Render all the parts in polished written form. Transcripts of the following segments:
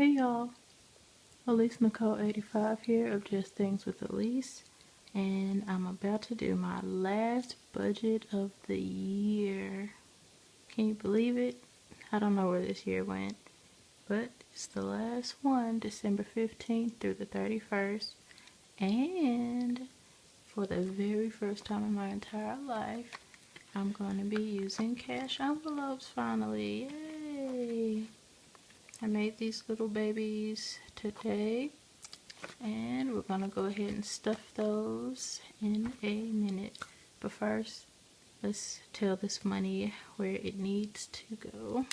Hey y'all, Elise Nicole 85 here of Just Things with Elise, and I'm about to do my last budget of the year. Can you believe it? I don't know where this year went, but it's the last one, December 15th through the 31st, and for the very first time in my entire life, I'm going to be using cash envelopes finally. Yay! I made these little babies today, and we're gonna go ahead and stuff those in a minute. But first, let's tell this money where it needs to go.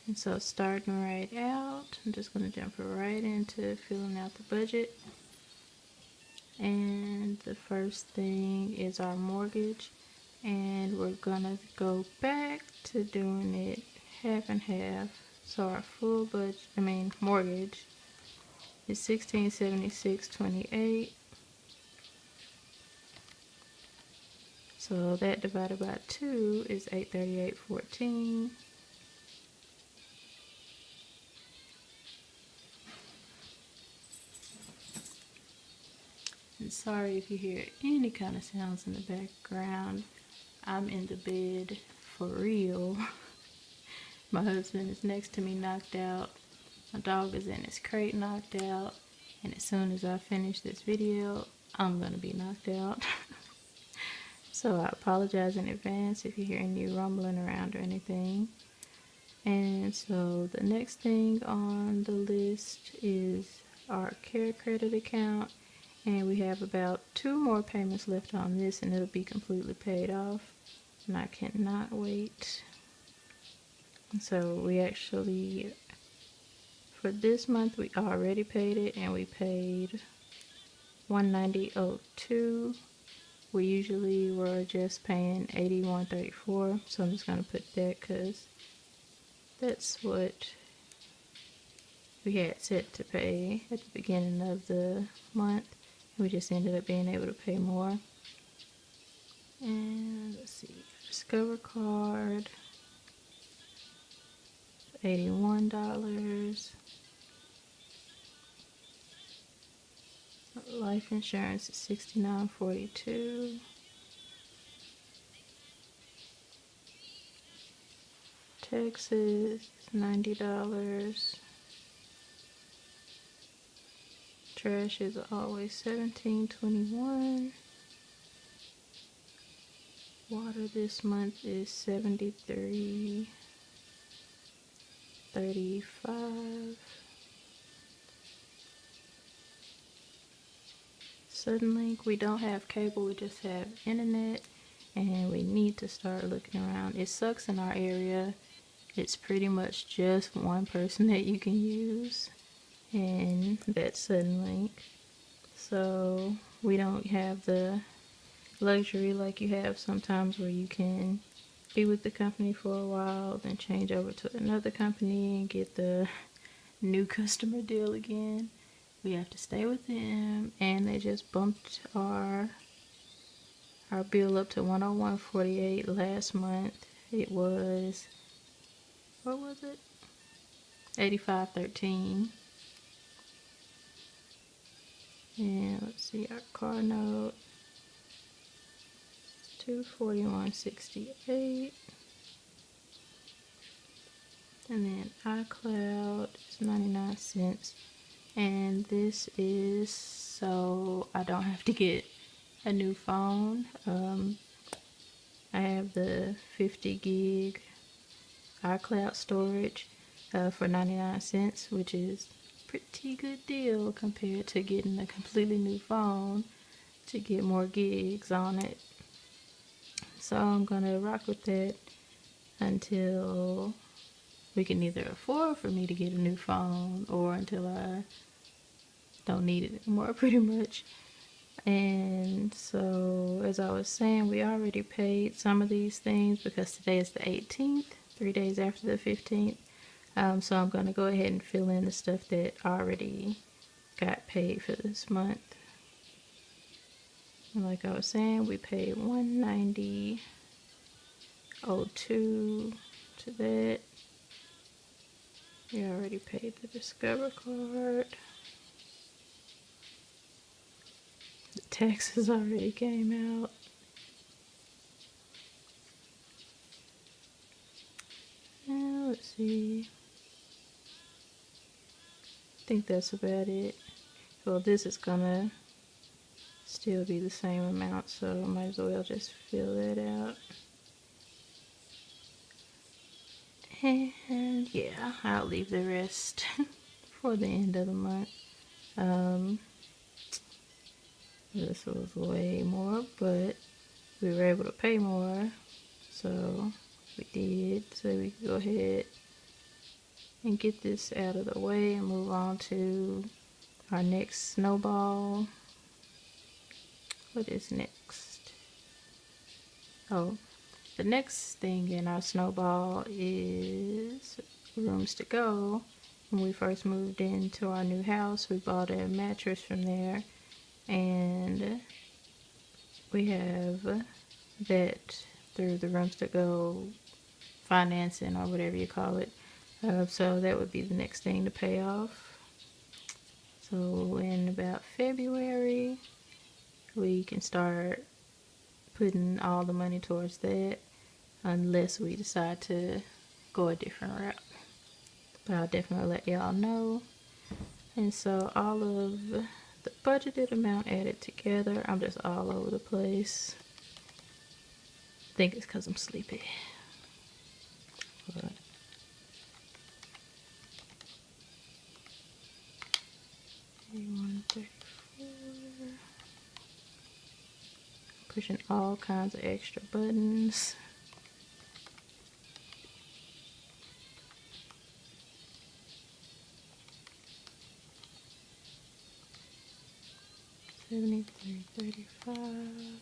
And so starting right out, I'm just going to jump right into filling out the budget. And the first thing is our mortgage. And we're going to go back to doing it half and half. So our full mortgage is $1,676.28. So that divided by 2 is $838.14. And sorry if you hear any kind of sounds in the background. I'm in the bed for real. My husband is next to me knocked out. My dog is in his crate knocked out. And as soon as I finish this video, I'm going to be knocked out. So I apologize in advance if you hear any rumbling around or anything. And so the next thing on the list is our care credit account. And we have about 2 more payments left on this and it'll be completely paid off. And I cannot wait. So we actually, for this month, we already paid it and we paid $190.02. We usually were just paying $81.34. So I'm just going to put that because that's what we had set to pay at the beginning of the month. We just ended up being able to pay more. And let's see, Discover card, $81. Life insurance is $69.42. Taxes, $90. Trash is always $17.21. Water this month is $73.35. Suddenlink, we don't have cable, we just have internet, and we need to start looking around. It sucks in our area. It's pretty much just one person that you can use, and that's Suddenlink. So we don't have the luxury like you have sometimes where you can be with the company for a while, then change over to another company and get the new customer deal again. We have to stay with them, and they just bumped our bill up to $101.48 last month. It was, what was it? $85.13. And let's see, our car note, $241.68. And then iCloud is 99 cents. And this is so I don't have to get a new phone. I have the 50 gig iCloud storage for 99 cents, which is a pretty good deal compared to getting a completely new phone to get more gigs on it. So I'm gonna rock with that until we can either afford for me to get a new phone or until I don't need it anymore, pretty much. And so, as I was saying, we already paid some of these things because today is the 18th. 3 days after the 15th. So I'm going to go ahead and fill in the stuff that already got paid for this month. And like I was saying, we paid $190.02 to that. We already paid the Discover card. The taxes already came out. Now let's see. I think that's about it. Well, this is gonna still be the same amount, so I might as well just fill that out. And yeah, I'll leave the rest for the end of the month. This was way more, but we were able to pay more, so we did. So we can go ahead and get this out of the way and move on to our next snowball. What is next? Oh, the next thing in our snowball is rooms to go. When we first moved into our new house, we bought a mattress from there, and we have that through the rooms to go financing or whatever you call it. So that would be the next thing to pay off. So in about February, we can start putting all the money towards that, unless we decide to go a different route. But I'll definitely let y'all know. And so all of the budgeted amount added together, I'm just all over the place. I think it's because I'm sleepy. But $134. Pushing all kinds of extra buttons. $73.35.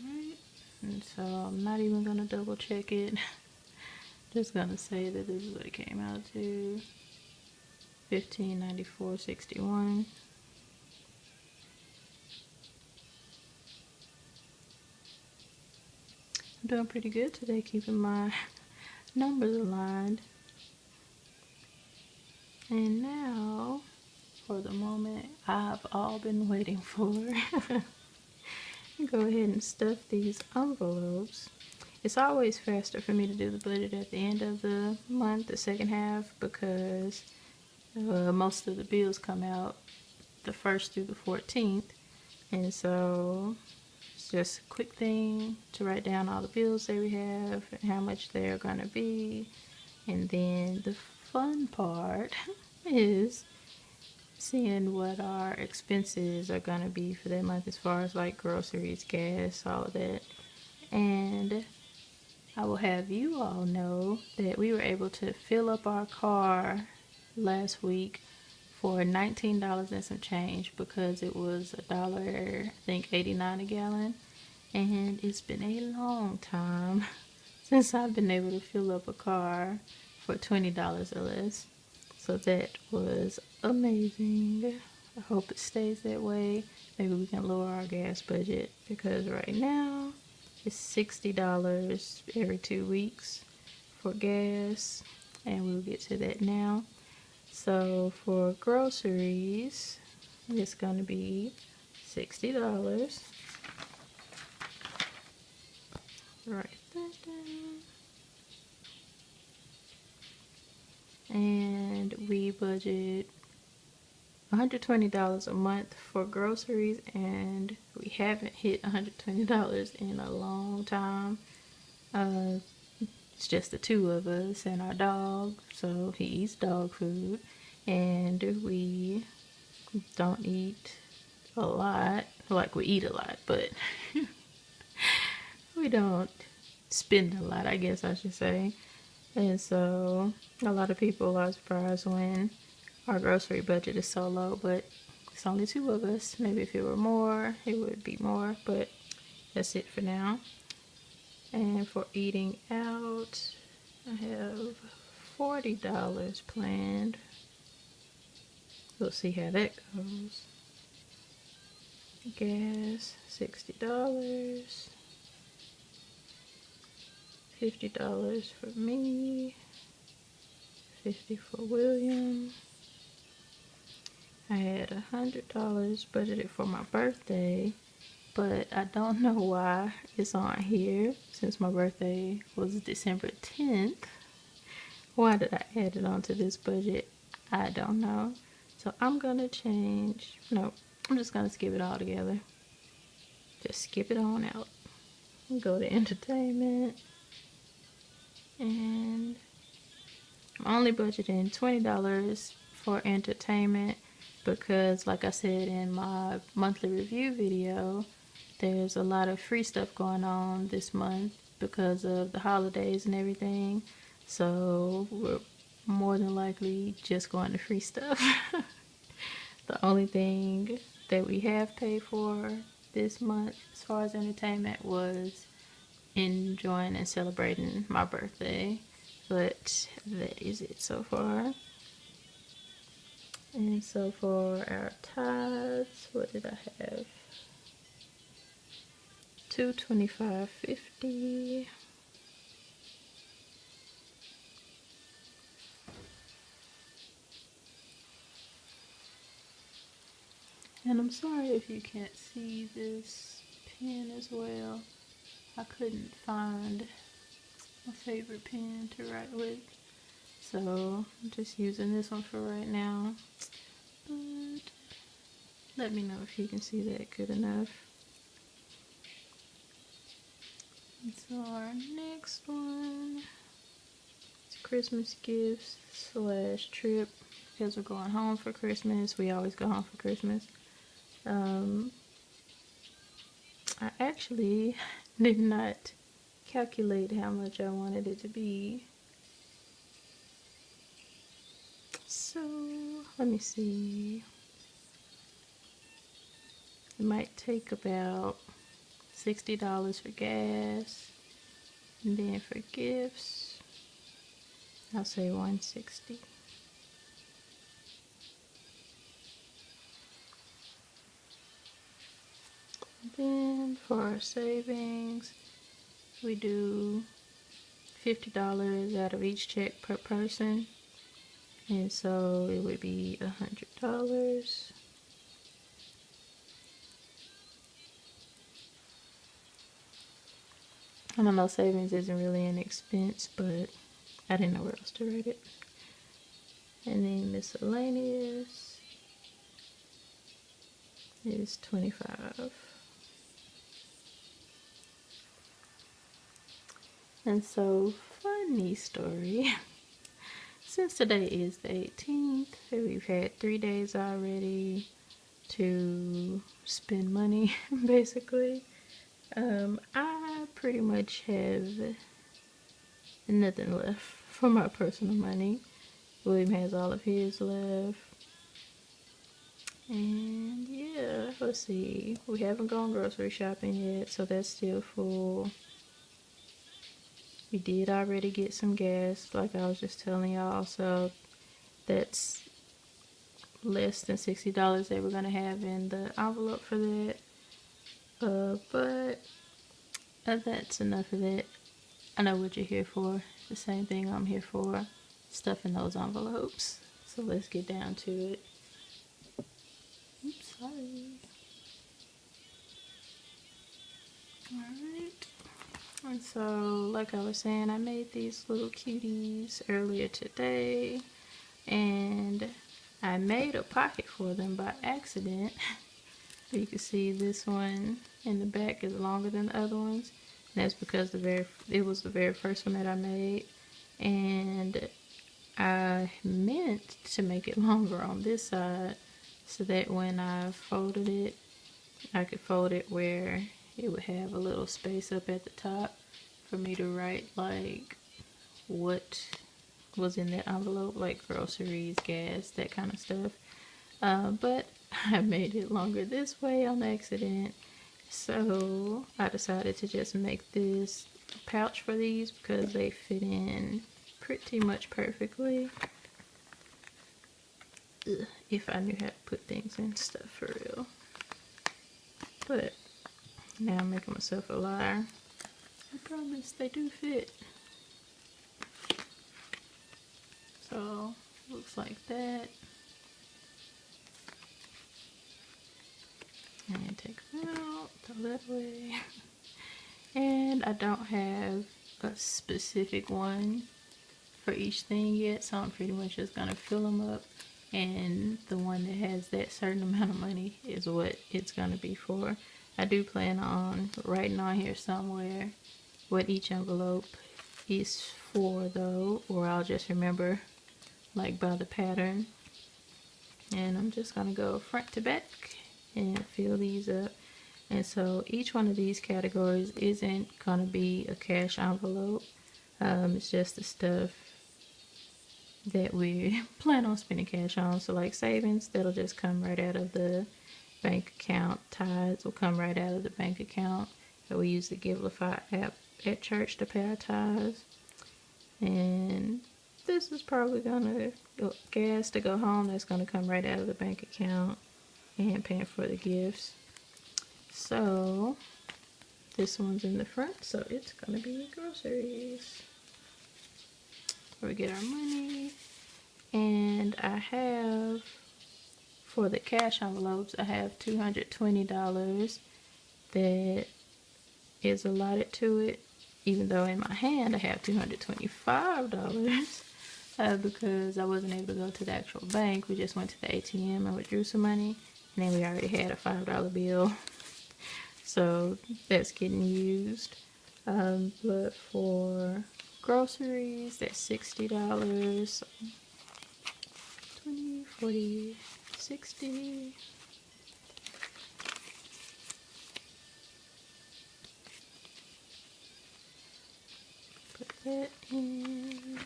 Alright, and so I'm not even gonna double check it. Just gonna say that this is what it came out to. $1594.61. I'm doing pretty good today, keeping my numbers aligned. And now, for the moment I've all been waiting for. Go ahead and stuff these envelopes. It's always faster for me to do the budget at the end of the month, the second half, because most of the bills come out the 1st through the 14th. And so it's just a quick thing to write down all the bills that we have and how much they're going to be. And then the fun part is seeing what our expenses are going to be for that month, as far as like groceries, gas, all of that. And I will have you all know that we were able to fill up our car last week for $19 and some change, because it was $1, I think 89 a gallon. And it's been a long time since I've been able to fill up a car for $20 or less. So that was amazing. I hope it stays that way. Maybe we can lower our gas budget, because right now it's $60 every 2 weeks for gas, and we'll get to that now. So for groceries, it's going to be $60. Write that down. And we budget $120 a month for groceries, and we haven't hit $120 in a long time. It's just the two of us and our dog, so he eats dog food, and we don't eat a lot. Like, we eat a lot, but we don't spend a lot, I guess I should say. And so a lot of people are surprised when our grocery budget is so low, but it's only 2 of us. Maybe if it were more, it would be more, but that's it for now. And for eating out, I have $40 planned. We'll see how that goes. Gas, $60. $50 for me. $50 for William. I had $100 budgeted for my birthday, but I don't know why it's on here since my birthday was December 10th. Why did I add it onto this budget? I don't know. So I'm gonna change. No, I'm just gonna skip it all together. Just skip it on out. Go to entertainment. And I'm only budgeting $20 for entertainment because, like I said in my monthly review video, there's a lot of free stuff going on this month because of the holidays and everything. So we're more than likely just going to free stuff. The only thing that we have paid for this month as far as entertainment was enjoying and celebrating my birthday, but that is it so far. And so for our tithes, what did I have? $225.50. And I'm sorry if you can't see this pen as well. I couldn't find my favorite pen to write with, so I'm just using this one for right now. But let me know if you can see that good enough. And so our next one is Christmas gifts / trip, because we're going home for Christmas. We always go home for Christmas. I actually did not calculate how much I wanted it to be. So, let me see. It might take about $60 for gas. And then for gifts, I'll say $160. Then for our savings, we do $50 out of each check per person, and so it would be $100. I don't know, savings isn't really an expense, but I didn't know where else to write it. And then miscellaneous is $25. And so, funny story, since today is the 18th, we've had 3 days already to spend money, basically. I pretty much have nothing left for my personal money. William has all of his left. And yeah, let's see. We haven't gone grocery shopping yet, so that's still full. We did already get some gas, like I was just telling y'all, so that's less than $60 that we're gonna have in the envelope for that. But that's enough of that. I know what you're here for. The same thing I'm here for. Stuff in those envelopes. So let's get down to it. Oops, sorry. Alright. And so, like I was saying, I made these little cuties earlier today. And I made a pocket for them by accident. You can see this one in the back is longer than the other ones. And that's because it was the very first one that I made. And I meant to make it longer on this side so that when I folded it, I could fold it where it would have a little space up at the top for me to write like what was in that envelope, like groceries, gas, that kind of stuff. But I made it longer this way on accident. So I decided to just make this pouch for these because they fit in pretty much perfectly. Ugh, if I knew how to put things in stuff for real. But now I'm making myself a liar. I promise they do fit. So looks like that. And take them out, throw that away. And I don't have a specific one for each thing yet, so I'm pretty much just gonna fill them up, and the one that has that certain amount of money is what it's gonna be for. I do plan on writing on here somewhere what each envelope is for though, or I'll just remember like by the pattern. And I'm just gonna go front to back and fill these up. And so each one of these categories isn't gonna be a cash envelope. It's just the stuff that we plan on spending cash on. So like savings, that'll just come right out of the bank account. Tithes will come right out of the bank account. So we use the Givelify app at church to pay our tithes. And this is probably gonna go gas to go home. That's gonna come right out of the bank account, and paying for the gifts. So this one's in the front, so it's gonna be groceries. Where we get our money. And I have, for the cash envelopes, I have $220 that is allotted to it, even though in my hand I have $225 because I wasn't able to go to the actual bank. We just went to the ATM and withdrew some money, and then we already had a $5 bill, so that's getting used. But for groceries, that's $60. 20, 40, 60. Put that in.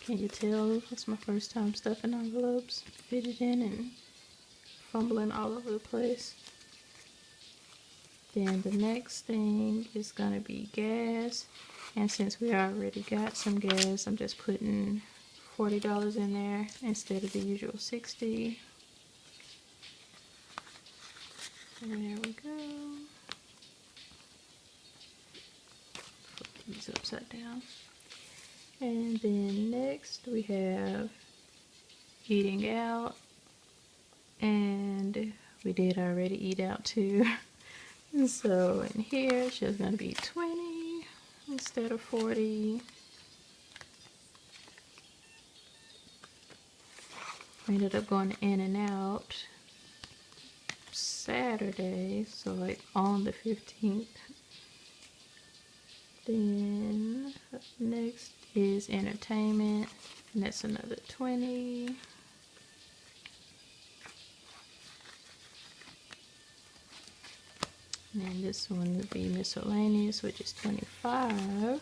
Can you tell it's my first time stuffing envelopes? Fit it in and fumbling all over the place. Then the next thing is gonna be gas. And since we already got some gas, I'm just putting $40 in there instead of the usual $60. And there we go. Put these upside down. And then next we have eating out. And we did already eat out too. And so in here, it's just gonna be 20 instead of 40. I ended up going in and out Saturday, so like on the 15th. Then next is entertainment, and that's another 20. And then this one would be miscellaneous, which is 25.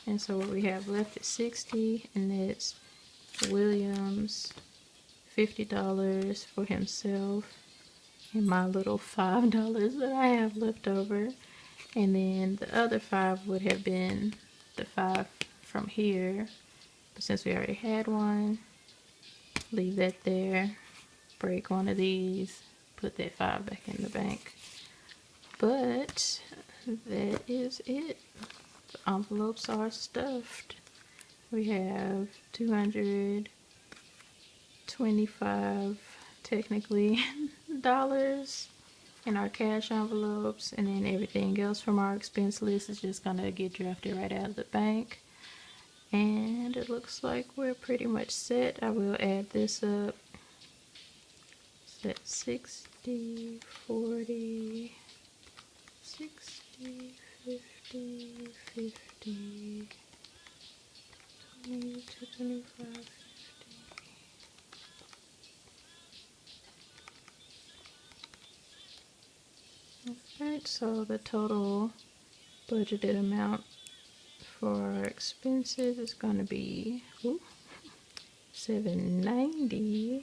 And so what we have left is 60, and it's William's $50 for himself, and my little $5 that I have left over. And then the other 5 would have been the 5 from here. But since we already had one, leave that there, break one of these, put that 5 back in the bank. But that is it. The envelopes are stuffed. We have 225 technically dollars in our cash envelopes, and then everything else from our expense list is just gonna get drafted right out of the bank. And it looks like we're pretty much set. I will add this up. Set 60, 40, 60, 50, 50, 20 to 25, 50. Alright, so the total budgeted amount for our expenses is going to be $790.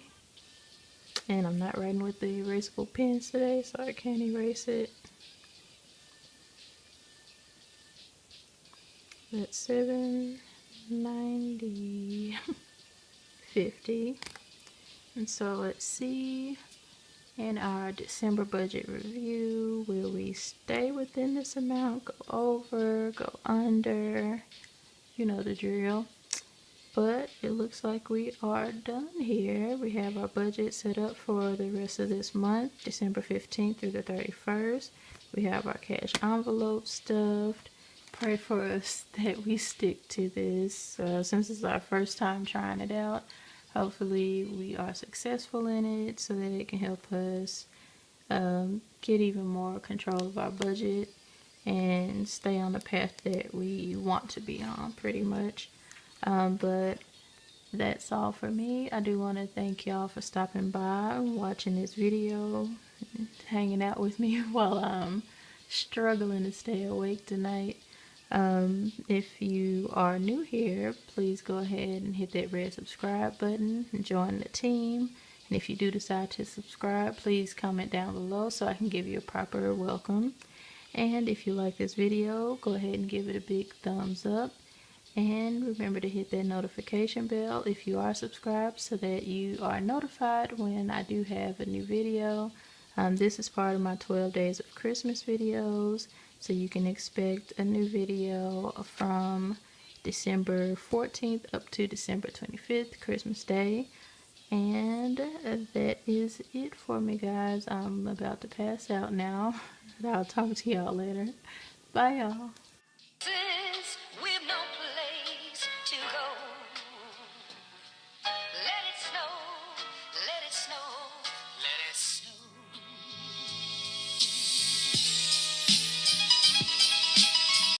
And I'm not writing with the erasable pens today, so I can't erase it. That's $790. 50. And so let's see, in our December budget review, will we stay within this amount, go over, go under? You know the drill. But it looks like we are done here. We have our budget set up for the rest of this month, December 15th through the 31st. We have our cash envelope stuffed. Pray for us that we stick to this. Since it's our first time trying it out, hopefully we are successful in it so that it can help us get even more control of our budget and stay on the path that we want to be on, pretty much. But that's all for me. I do want to thank y'all for stopping by, watching this video, hanging out with me while I'm struggling to stay awake tonight. If you are new here, please go ahead and hit that red subscribe button and join the team. And if you do decide to subscribe, please comment down below so I can give you a proper welcome. And if you like this video, go ahead and give it a big thumbs up. And remember to hit that notification bell if you are subscribed so that you are notified when I do have a new video. This is part of my 12 days of Christmas videos. So you can expect a new video from December 14th up to December 25th, Christmas Day. And that is it for me, guys. I'm about to pass out now. I'll talk to y'all later. Bye, y'all. We've no place to go.